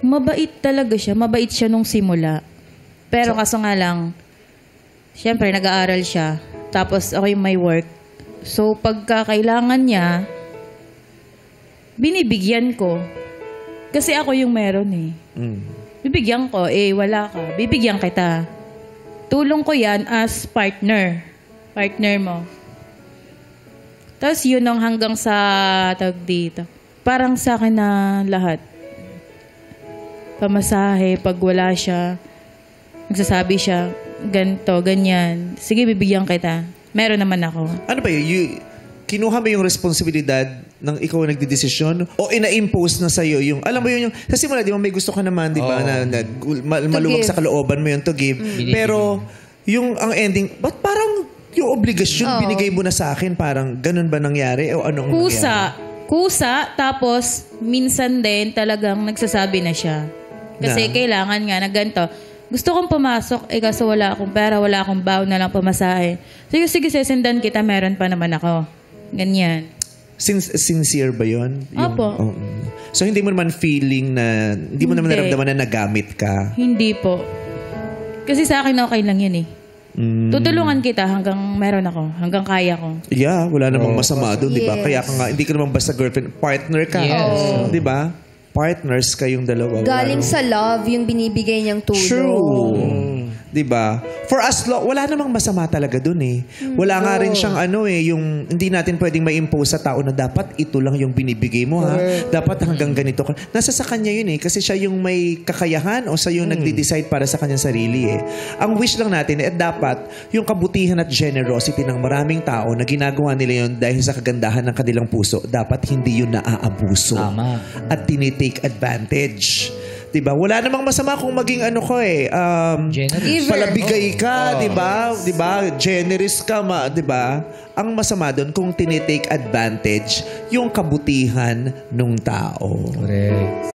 Mabait talaga siya. Mabait siya nung simula. Pero kaso nga lang, siyempre, nag-aaral siya. Tapos ako yung may work. So, pagka kailangan niya, binibigyan ko. Kasi ako yung meron eh. Bibigyan ko, wala ka. Bibigyan kita. Tulong ko yan as partner. Partner mo. Tapos yun ang hanggang sa tag dito. Parang sa akin na lahat. Pamasahe, pag wala siya, nagsasabi siya, ganito, ganyan. Sige, bibigyan kita. Meron naman ako. Ano ba yun? Kinuha mo yung responsibilidad ng ikaw ang nagdidesisyon o ina-impose na sa'yo yung, alam mo yun, yung, sa simula, di ba may gusto ka naman, di ba, na maluwag sa kalooban mo yun to give. Pero, yung ang ending, ba't parang yung obligasyon binigay mo na sa akin, parang ganun ba nangyari? O anong nangyari? Kusa, tapos minsan din talagang nagsasabi na siya. Kasi kailangan nga na ganito. Gusto kong pumasok, kaso wala akong pera, wala akong baon na lang pamasahe. Sige, sesendan kita, meron pa naman ako. Ganyan. Sincere ba yun? Opo. So hindi mo naman feeling na, hindi mo naman naramdaman na nagamit ka? Hindi po. Kasi sa akin okay lang yun eh. Tutulungan kita hanggang meron ako, hanggang kaya ko. Yeah, wala namang masama doon, di ba? Kaya ka nga, hindi ka naman basta girlfriend, partner ka. Di ba? Partners kayong dalawa. Galing sa love yung binibigay niyang tulong. True. Di ba? For us, wala namang masama talaga dun eh. Wala nga rin siyang yung hindi natin pwedeng ma-impose sa tao na dapat ito lang yung binibigay mo ha. Dapat hanggang ganito ka. Nasa sa kanya yun eh. Kasi siya yung may kakayahan o siya yung nagde-decide para sa kanyang sarili eh. Ang wish lang natin dapat yung kabutihan at generosity ng maraming tao na ginagawa nila yun dahil sa kagandahan ng kanilang puso, dapat hindi yun naaabuso. Tama. At tinitake advantage. Diba? Wala namang masama kung maging palabigay ka, diba? Diba? Generous ka, diba? Ang masama doon kung tinitake advantage yung kabutihan ng tao. Correct.